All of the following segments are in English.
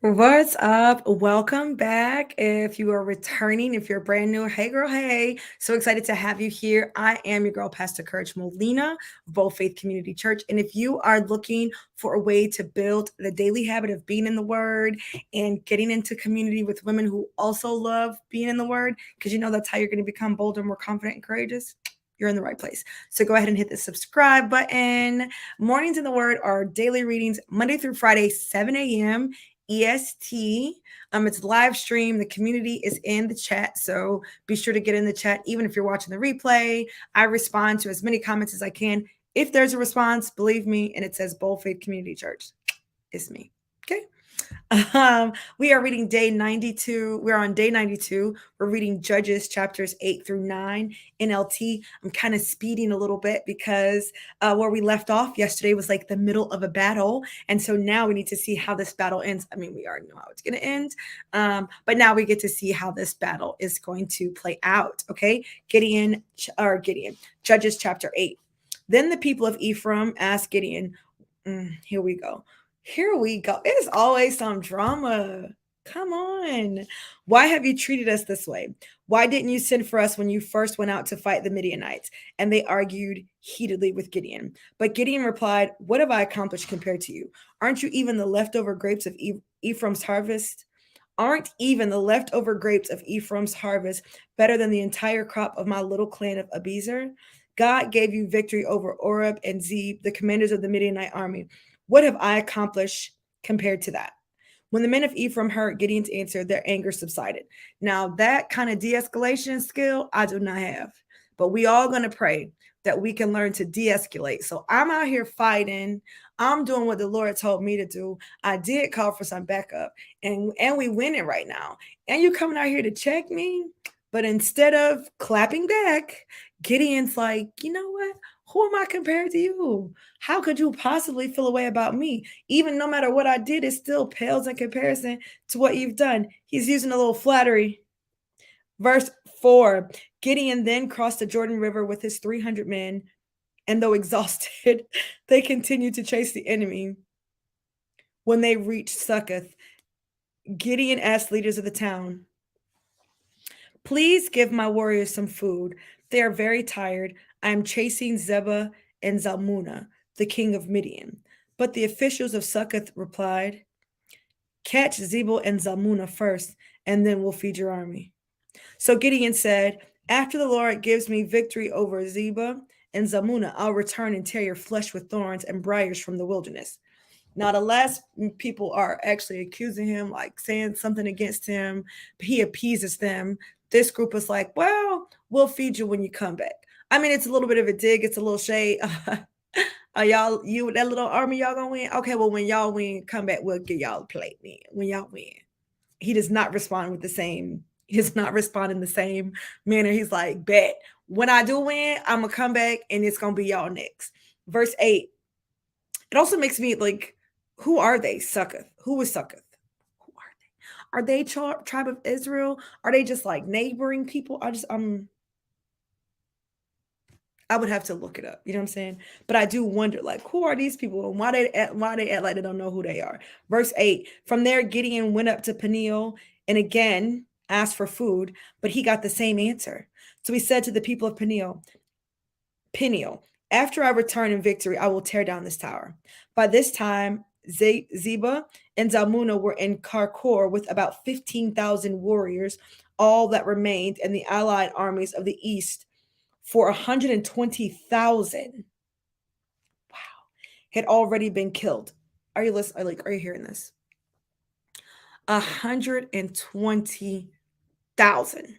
What's up? Welcome back. If you are returning, if you're brand new, hey girl, hey. So excited to have you here. I am your girl, Pastor Courage Molina, of Bold Faith Community Church. And if you are looking for a way to build the daily habit of being in the Word and getting into community with women who also love being in the Word, because you know that's how you're going to become bolder, more confident, and courageous. You're in the right place. So go ahead and hit the subscribe button. Mornings in the Word are daily readings Monday through Friday, 7 a.m. EST. It's live stream. The community is in the chat, so be sure to get in the chat. Even if you're watching the replay, I respond to as many comments as I can. If there's a response, believe me, and it says Bold Faith Community Church, it's me. Okay. We are reading day 92. We're on day 92. We're reading Judges chapters 8 through 9 NLT. I'm kind of speeding a little bit because where we left off yesterday was like the middle of a battle. And so now we need to see how this battle ends. I mean, we already know how it's going to end. But now we get to see how this battle is going to play out. Okay. Gideon, Judges chapter 8. Then the people of Ephraim asked Gideon, here we go. Here we go. It is always some drama. Come on. Why have you treated us this way? Why didn't you send for us when you first went out to fight the Midianites? And they argued heatedly with Gideon. But Gideon replied, what have I accomplished compared to you? Aren't you even the leftover grapes of Ephraim's harvest? Aren't even the leftover grapes of Ephraim's harvest better than the entire crop of my little clan of Abiezer? God gave you victory over Oreb and Zeb, the commanders of the Midianite army. What have I accomplished compared to that? When the men of Ephraim heard Gideon's answer, their anger subsided. Now, that kind of de escalation skill, I do not have. But we all going to pray that we can learn to de escalate. So I'm out here fighting. I'm doing what the Lord told me to do. I did call for some backup, and we winning right now. And you coming out here to check me? But instead of clapping back, Gideon's like, you know what? Who am I compared to you? How could you possibly feel a way about me? Even no matter what I did, it still pales in comparison to what you've done. He's using a little flattery. Verse 4. Gideon then crossed the Jordan River with his 300 men, and though exhausted, they continued to chase the enemy. When they reached Succoth, Gideon asked leaders of the town, please give my warriors some food. They are very tired. I am chasing Zebah and Zalmunna, the king of Midian. But the officials of Succoth replied, catch Zebah and Zalmunna first, and then we'll feed your army. So Gideon said, after the Lord gives me victory over Zebah and Zalmunna, I'll return and tear your flesh with thorns and briars from the wilderness. Now, the last people are actually accusing him, like saying something against him. He appeases them. This group is like, well, we'll feed you when you come back. I mean, it's a little bit of a dig. It's a little shade. Are y'all, you, that little army, y'all gonna win? Okay, well, when y'all win, come back, we'll give y'all a plate then. When y'all win. He does not respond with the same, he does not respond in the same manner. He's like, bet. When I do win, I'm gonna come back and it's gonna be y'all next. Verse 8. It also makes me like, who are they? Succoth. Who is Succoth? Who are they? Are they tribe of Israel? Are they just like neighboring people? I would have to look it up. You know what I'm saying? But I do wonder, like, who are these people and why they act like they don't know who they are? Verse 8. From there, Gideon went up to Peniel and again asked for food, but he got the same answer. So he said to the people of Peniel, after I return in victory, I will tear down this tower. By this time, Zebah and Zalmunna were in Karkor with about 15,000 warriors, all that remained in the allied armies of the east for 120,000. Wow. Had already been killed. Are you listening? Like, are you hearing this? 120,000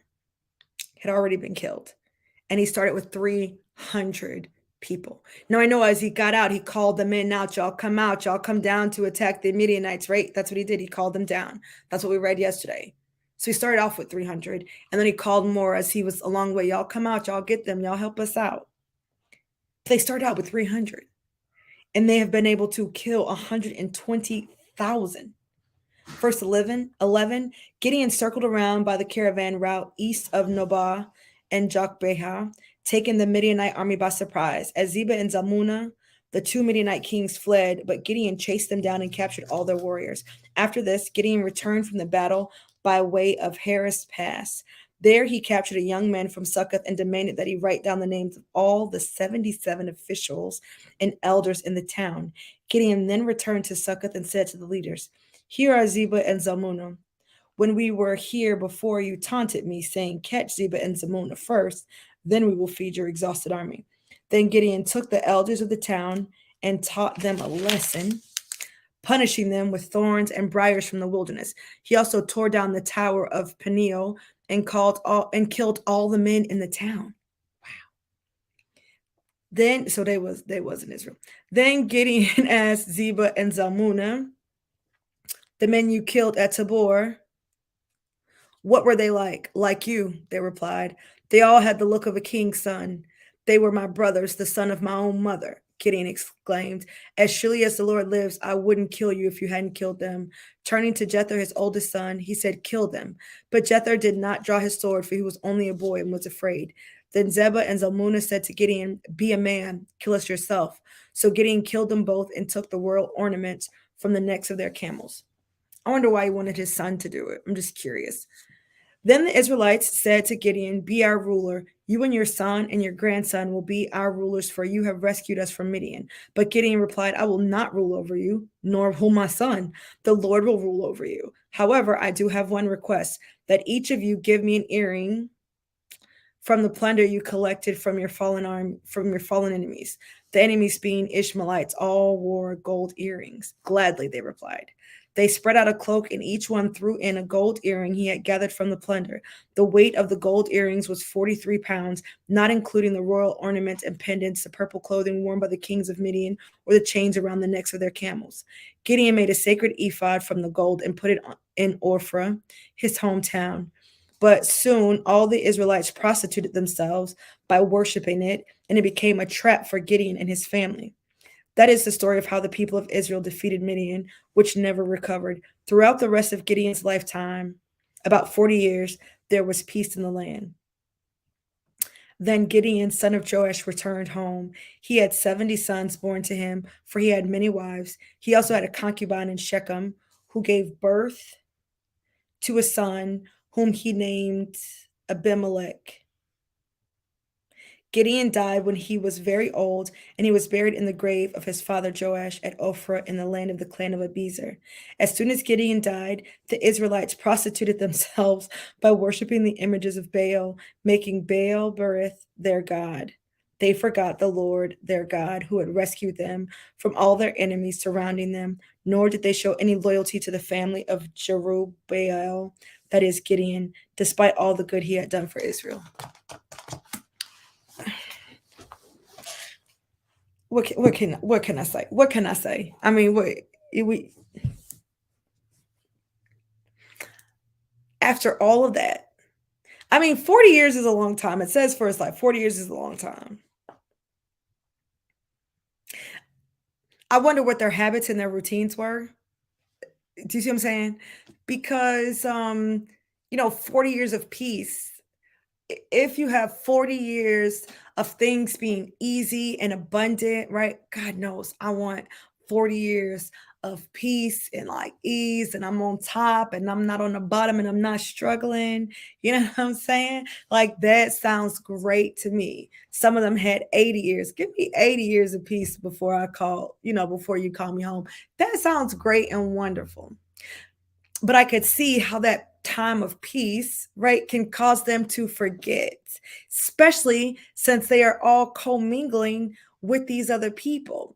had already been killed. And he started with 300 people. Now, I know as he got out, he called the men out. Y'all come out. Y'all come down to attack the Midianites, right? That's what he did. He called them down. That's what we read yesterday. So he started off with 300, and then he called more as he was a long way. Y'all come out. Y'all get them. Y'all help us out. They started out with 300, and they have been able to kill 120,000. Verse 11, Gideon circled around by the caravan route east of Nobah and Jokbeha, taking the Midianite army by surprise. As Zebah and Zalmunna, The two Midianite kings fled, but Gideon chased them down and captured all their warriors. After this, Gideon returned from the battle by way of Harris Pass. There he captured a young man from Succoth and demanded that he write down the names of all the 77 officials and elders in the town. Gideon then returned to Succoth and said to the leaders, "Here are Zebah and Zalmunna. When we were here before, you taunted me, saying, 'Catch Zebah and Zalmunna first, then we will feed your exhausted army.' Then Gideon took the elders of the town and taught them a lesson, punishing them with thorns and briars from the wilderness. He also tore down the tower of Peniel and killed all the men in the town." Then, so they was in Israel. Then Gideon asked Zebah and Zalmunna, "The men you killed at Tabor, what were they like?" "Like you," they replied. "They all had the look of a king's son. They were my brothers, the son of my own mother." Gideon exclaimed, "As surely as the Lord lives, I wouldn't kill you if you hadn't killed them." Turning to Jether, his oldest son, he said, "Kill them." But Jether did not draw his sword, for he was only a boy and was afraid. Then Zebah and Zalmunna said to Gideon, "Be a man, kill us yourself." So Gideon killed them both and took the royal ornaments from the necks of their camels. I wonder why he wanted his son to do it. I'm just curious. Then the Israelites said to Gideon, "Be our ruler. You and your son and your grandson will be our rulers, for you have rescued us from Midian." But Gideon replied, "I will not rule over you, nor will my son. The Lord will rule over you. However, I do have one request, that each of you give me an earring from the plunder you collected from your fallen enemies." The enemies, being Ishmaelites, all wore gold earrings. "Gladly," they replied. They spread out a cloak, and each one threw in a gold earring he had gathered from the plunder. The weight of the gold earrings was 43 pounds, not including the royal ornaments and pendants, the purple clothing worn by the kings of Midian, or the chains around the necks of their camels. Gideon made a sacred ephod from the gold and put it in Ophrah, his hometown. But soon all the Israelites prostituted themselves by worshiping it, and it became a trap for Gideon and his family. That is the story of how the people of Israel defeated Midian, which never recovered. Throughout the rest of Gideon's lifetime, about 40 years, there was peace in the land. Then Gideon, son of Joash, returned home. He had 70 sons born to him, for he had many wives. He also had a concubine in Shechem, who gave birth to a son whom he named Abimelech. Gideon died when he was very old, and he was buried in the grave of his father Joash at Ophrah in the land of the clan of Abiezer. As soon as Gideon died, the Israelites prostituted themselves by worshiping the images of Baal, making Baal Berith their god. They forgot the Lord their God, who had rescued them from all their enemies surrounding them, nor did they show any loyalty to the family of Jerubbaal, that is Gideon, despite all the good he had done for Israel. What can I say? What can I say? I mean, after all of that, I mean, 40 years is a long time. It says for his life, 40 years is a long time. I wonder what their habits and their routines were. Do you see what I'm saying? Because 40 years of peace, if you have 40 years of things being easy and abundant, right? God knows I want 40 years of peace and like ease, and I'm on top and I'm not on the bottom and I'm not struggling. You know what I'm saying? Like that sounds great to me. Some of them had 80 years. Give me 80 years of peace before before you call me home. That sounds great and wonderful. But I could see how that time of peace, right, can cause them to forget, especially since they are all commingling with these other people.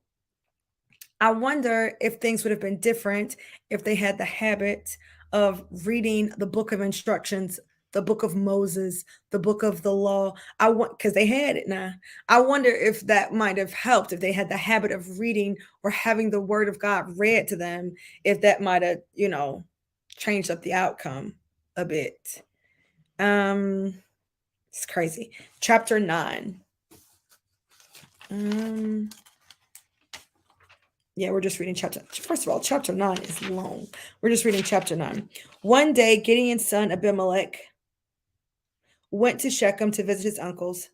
I wonder if things would have been different if they had the habit of reading the book of instructions, the book of Moses, the book of the law. I want because they had it now. I wonder if that might have helped if they had the habit of reading or having the word of God read to them, if that might have, changed up the outcome a bit. It's crazy. Chapter 9. Yeah, we're just reading first of all, chapter 9 is long. We're just reading chapter 9. One day, Gideon's son Abimelech went to Shechem to visit his uncles.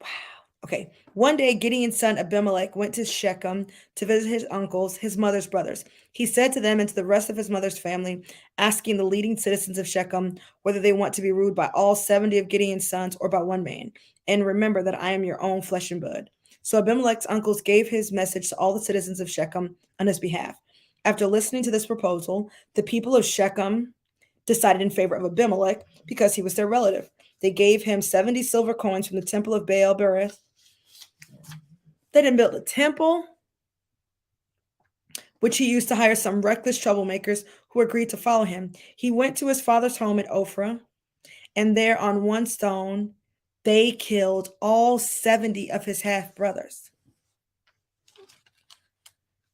Wow. Okay. One day, Gideon's son Abimelech went to Shechem to visit his uncles, his mother's brothers. He said to them and to the rest of his mother's family, asking the leading citizens of Shechem whether they want to be ruled by all 70 of Gideon's sons or by one man. And remember that I am your own flesh and blood. So Abimelech's uncles gave his message to all the citizens of Shechem on his behalf. After listening to this proposal, the people of Shechem decided in favor of Abimelech because he was their relative. They gave him 70 silver coins from the temple of Baal Berith. They then built a temple, which he used to hire some reckless troublemakers who agreed to follow him. He went to his father's home at Ophrah, and there on one stone, they killed all 70 of his half brothers.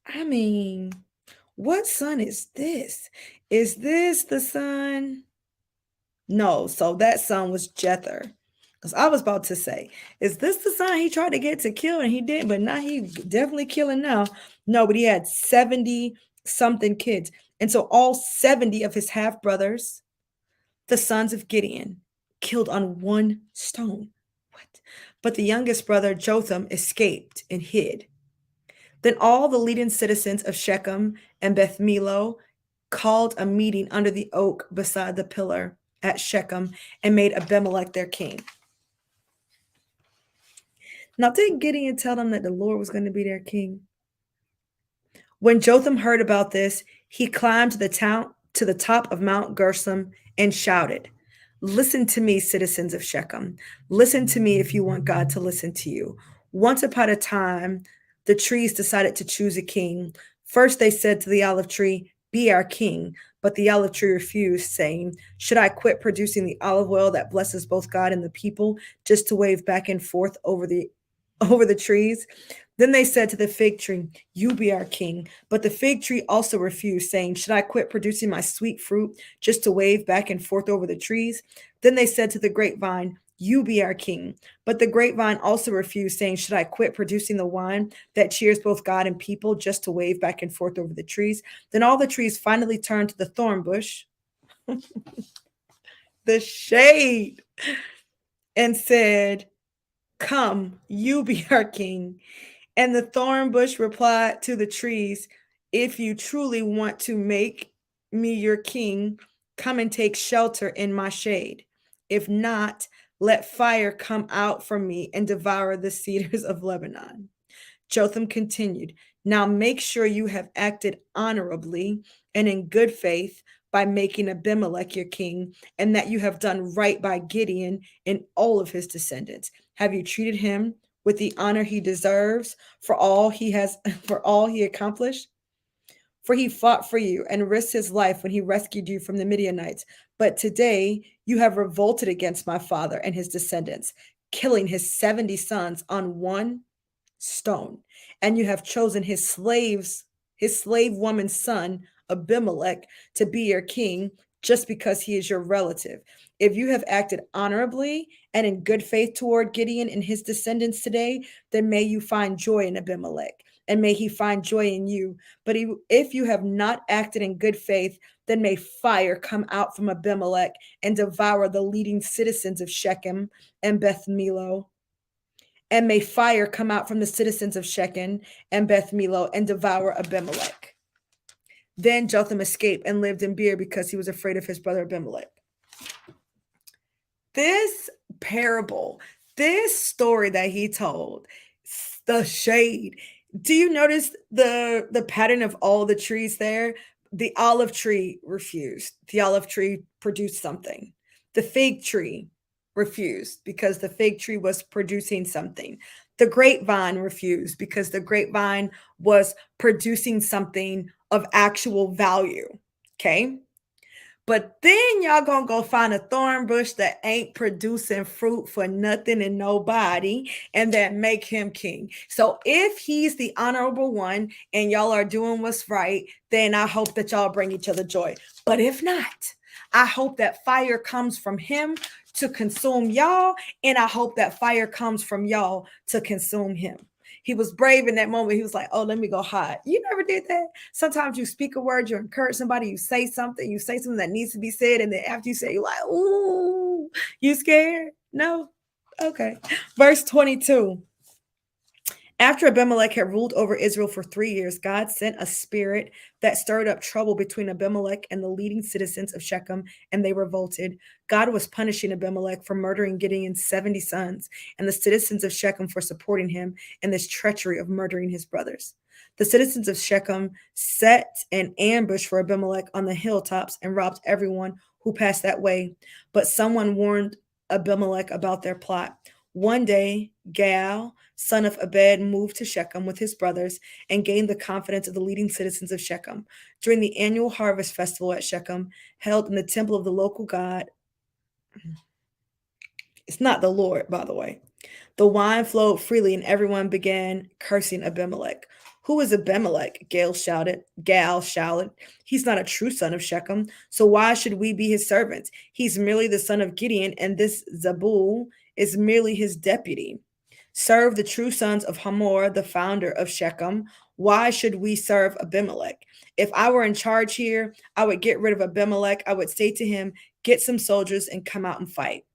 I mean, what son is this? Is this the son? No, so that son was Jether. Because I was about to say, is this the son he tried to get to kill and he did, but now he definitely killing now. No, but he had 70 something kids. And so all 70 of his half brothers, the sons of Gideon, killed on one stone. What? But the youngest brother, Jotham, escaped and hid. Then all the leading citizens of Shechem and Beth Millo called a meeting under the oak beside the pillar at Shechem and made Abimelech their king. Now, didn't Gideon tell them that the Lord was going to be their king? When Jotham heard about this, he climbed to the top of Mount Gershom and shouted, "Listen to me, citizens of Shechem. Listen to me if you want God to listen to you. Once upon a time, the trees decided to choose a king. First, they said to the olive tree, 'Be our king.' But the olive tree refused, saying, 'Should I quit producing the olive oil that blesses both God and the people just to wave back and forth over the trees?' Then they said to the fig tree, 'You be our king.' But the fig tree also refused, saying, 'Should I quit producing my sweet fruit just to wave back and forth over the trees?' Then they said to the grapevine, 'You be our king.' But the grapevine also refused, saying, 'Should I quit producing the wine that cheers both God and people just to wave back and forth over the trees?' Then all the trees finally turned to the thorn bush, the shade, and said, 'Come, you be our king.' And the thorn bush replied to the trees, 'If you truly want to make me your king, come and take shelter in my shade. If not, let fire come out from me and devour the cedars of Lebanon.' Jotham continued, 'Now make sure you have acted honorably and in good faith by making Abimelech your king, and that you have done right by Gideon and all of his descendants. Have you treated him with the honor he deserves for all he accomplished? For he fought for you and risked his life when he rescued you from the Midianites. But today you have revolted against my father and his descendants, killing his 70 sons on one stone. And you have chosen his slave woman's son, Abimelech, to be your king just because he is your relative. If you have acted honorably and in good faith toward Gideon and his descendants today, then may you find joy in Abimelech, and may he find joy in you. But if you have not acted in good faith, then may fire come out from Abimelech and devour the leading citizens of Shechem and Beth Millo. And may fire come out from the citizens of Shechem and Beth Millo and devour Abimelech." Then Jotham escaped and lived in Beer because he was afraid of his brother Abimelech. This parable, this story that he told, the shade. Do you notice the pattern of all the trees there? The olive tree refused. The olive tree produced something. The fig tree refused because the fig tree was producing something. The grapevine refused because the grapevine was producing something of actual value. Okay. But then y'all gonna go find a thorn bush that ain't producing fruit for nothing and nobody, and then make him king. So if he's the honorable one and y'all are doing what's right, then I hope that y'all bring each other joy. But if not, I hope that fire comes from him to consume y'all, and I hope that fire comes from y'all to consume him. He was brave in that moment. He was like, "Oh, let me go hide." You never did that? Sometimes you speak a word, you encourage somebody, you say something that needs to be said, and then after you say, you're like, "Ooh, you scared?" No? Okay. Verse 22. After Abimelech had ruled over Israel for 3 years, God sent a spirit that stirred up trouble between Abimelech and the leading citizens of Shechem, and they revolted. God was punishing Abimelech for murdering Gideon's 70 sons and the citizens of Shechem for supporting him in this treachery of murdering his brothers. The citizens of Shechem set an ambush for Abimelech on the hilltops and robbed everyone who passed that way. But someone warned Abimelech about their plot. One day, Gaal, son of Abed, moved to Shechem with his brothers and gained the confidence of the leading citizens of Shechem. During the annual harvest festival at Shechem, held in the temple of the local god, it's not the Lord, by the way, the wine flowed freely and everyone began cursing Abimelech. Who is Abimelech? Gaal shouted. He's not a true son of Shechem, so why should we be his servants? He's merely the son of Gideon, and this Zebul is merely his deputy. Serve the true sons of Hamor, the founder of Shechem. Why should we serve Abimelech? If I were in charge here, I would get rid of Abimelech. I would say to him, get some soldiers and come out and fight.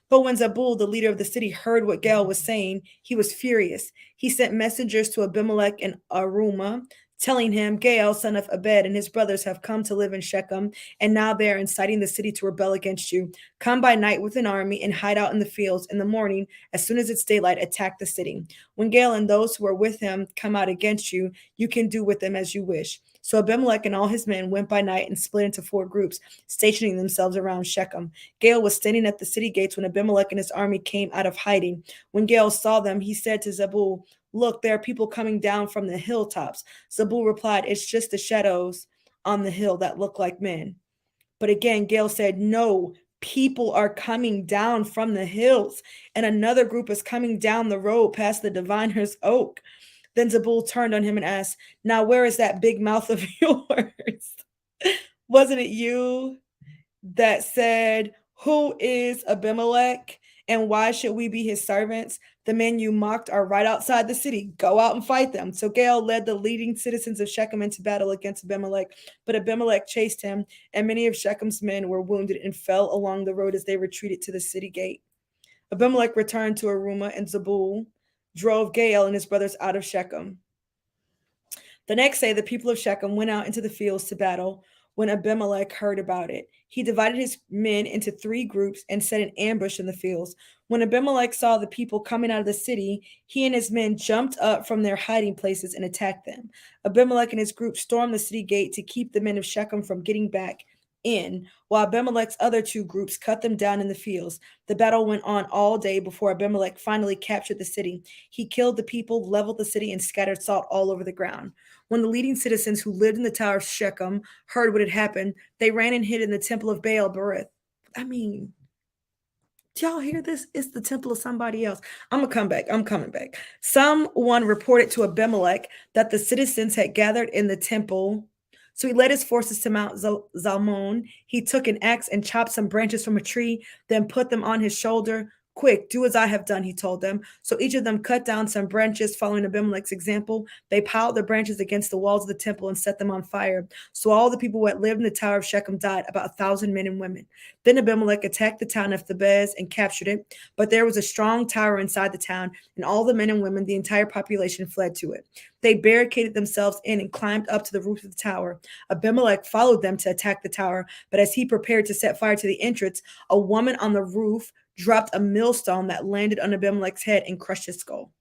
But when Zebul, the leader of the city, heard what Gaal was saying, he was furious. He sent messengers to Abimelech and Arumah, telling him, Gaal, son of Abed, and his brothers have come to live in Shechem, and now they are inciting the city to rebel against you. Come by night with an army and hide out in the fields. In the morning, as soon as it's daylight, attack the city. When Gaal and those who are with him come out against you, you can do with them as you wish. So Abimelech and all his men went by night and split into 4 groups, stationing themselves around Shechem. Gaal was standing at the city gates when Abimelech and his army came out of hiding. When Gaal saw them, he said to Zebul, look, there are people coming down from the hilltops. Zebul replied, it's just the shadows on the hill that look like men. But again, Gaal said, no, people are coming down from the hills, and another group is coming down the road past the diviner's oak. Then Zebul turned on him and asked, now where is that big mouth of yours? Wasn't it you that said, who is Abimelech and why should we be his servants? The men you mocked are right outside the city. Go out and fight them. So Gaal led the leading citizens of Shechem into battle against Abimelech, but Abimelech chased him, and many of Shechem's men were wounded and fell along the road as they retreated to the city gate. Abimelech returned to Arumah, and Zebul drove Gaal and his brothers out of Shechem. The next day, the people of Shechem went out into the fields to battle. When Abimelech heard about it, he divided his men into 3 groups and set an ambush in the fields. When Abimelech saw the people coming out of the city, he and his men jumped up from their hiding places and attacked them. Abimelech and his group stormed the city gate to keep the men of Shechem from getting back in, while Abimelech's other 2 groups cut them down in the fields. The battle went on all day before Abimelech finally captured the city. He killed the people, leveled the city, and scattered salt all over the ground. When the leading citizens who lived in the tower of Shechem heard what had happened, they ran and hid in the temple of Baal Berith. I mean, do y'all hear this? It's the temple of somebody else. I'm going to come back. I'm coming back. Someone reported to Abimelech that the citizens had gathered in the temple. So he led his forces to Mount Zalmon. He took an axe and chopped some branches from a tree, then put them on his shoulder. Quick, do as I have done, he told them. So each of them cut down some branches, following Abimelech's example. They piled the branches against the walls of the temple and set them on fire. So all the people who had lived in the tower of Shechem died, about 1,000 men and women. Then Abimelech attacked the town of Thebez and captured it. But there was a strong tower inside the town, and all the men and women, the entire population, fled to it. They barricaded themselves in and climbed up to the roof of the tower. Abimelech followed them to attack the tower, but as he prepared to set fire to the entrance, a woman on the roof dropped a millstone that landed on Abimelech's head and crushed his skull.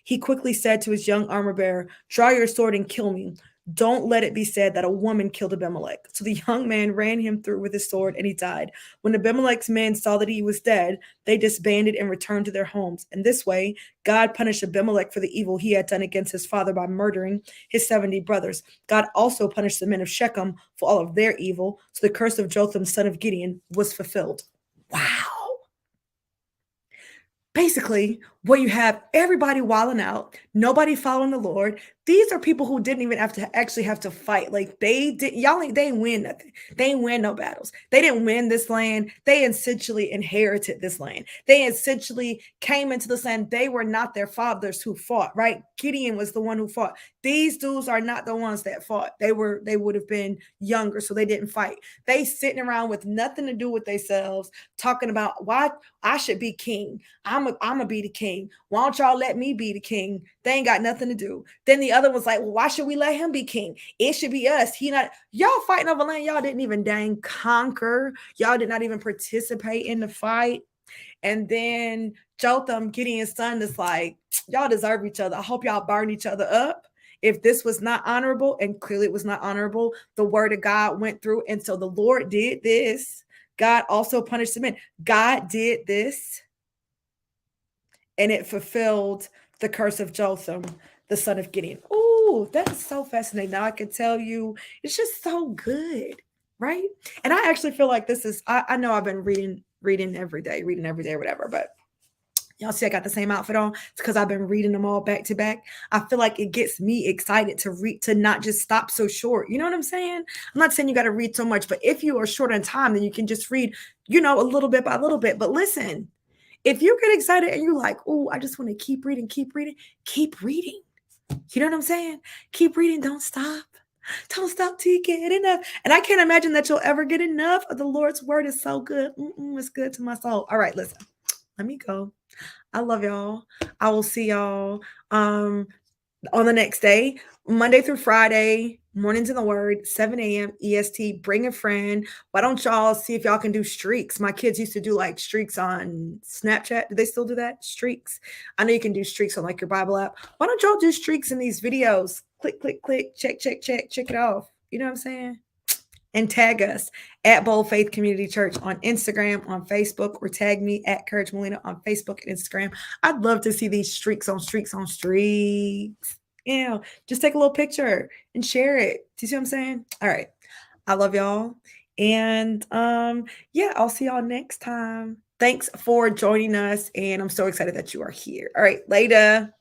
He quickly said to his young armor bearer, draw your sword and kill me. Don't let it be said that a woman killed Abimelech. So the young man ran him through with his sword and he died. When Abimelech's men saw that he was dead, they disbanded and returned to their homes. In this way, God punished Abimelech for the evil he had done against his father by murdering his 70 brothers. God also punished the men of Shechem for all of their evil. So the curse of Jotham, son of Gideon, was fulfilled. Wow. Basically, where you have everybody wilding out, nobody following the Lord. These are people who didn't even actually have to fight. Like they didn't win nothing. They didn't win no battles. They didn't win this land. They essentially inherited this land. They essentially came into this land. They were not their fathers who fought, right? Gideon was the one who fought. These dudes are not the ones that fought. They would have been younger, so they didn't fight. They sitting around with nothing to do with themselves, talking about why I should be king. I'm gonna be the king. Why don't y'all let me be the king? They ain't got nothing to do. Then the other was like, well, why should we let him be king? It should be us. He not, y'all fighting over land. Y'all didn't even dang conquer. Y'all did not even participate in the fight. And then Jotham, Gideon's son, is like, y'all deserve each other. I hope y'all burn each other up. If this was not honorable, and clearly it was not honorable, the word of God went through. And so the Lord did this. God also punished the men. God did this. And it fulfilled the curse of Jotham, the son of Gideon. Oh, that is so fascinating. Now I can tell you, it's just so good, right? And I actually feel like this is, I know I've been reading every day, whatever, but y'all see I got the same outfit on. It's because I've been reading them all back to back. I feel like it gets me excited to read, to not just stop so short. You know what I'm saying? I'm not saying you got to read so much, but if you are short on time, then you can just read, a little bit by little bit. But listen, if you get excited and you're like, oh, I just want to keep reading, keep reading. You know what I'm saying? Keep reading. Don't stop. Don't stop till you get enough. And I can't imagine that you'll ever get enough. The Lord's word is so good. It's good to my soul. All right, listen. Let me go. I love y'all. I will see y'all on the next day, Monday through Friday, mornings in the word, 7 a.m. EST. Bring a friend. Why don't y'all see if y'all can do streaks? My kids used to do like streaks on Snapchat. Do they still do that? Streaks. I know you can do streaks on like your Bible app. Why don't y'all do streaks in these videos? Click, click, click, check it off. You know what I'm saying? And tag us at Bold Faith Community Church on Instagram, on Facebook, or tag me at Courage Molina on Facebook and Instagram. I'd love to see these streaks on streaks. Just take a little picture and share it. Do you see what I'm saying? All right. I love y'all. And I'll see y'all next time. Thanks for joining us. And I'm so excited that you are here. All right, later.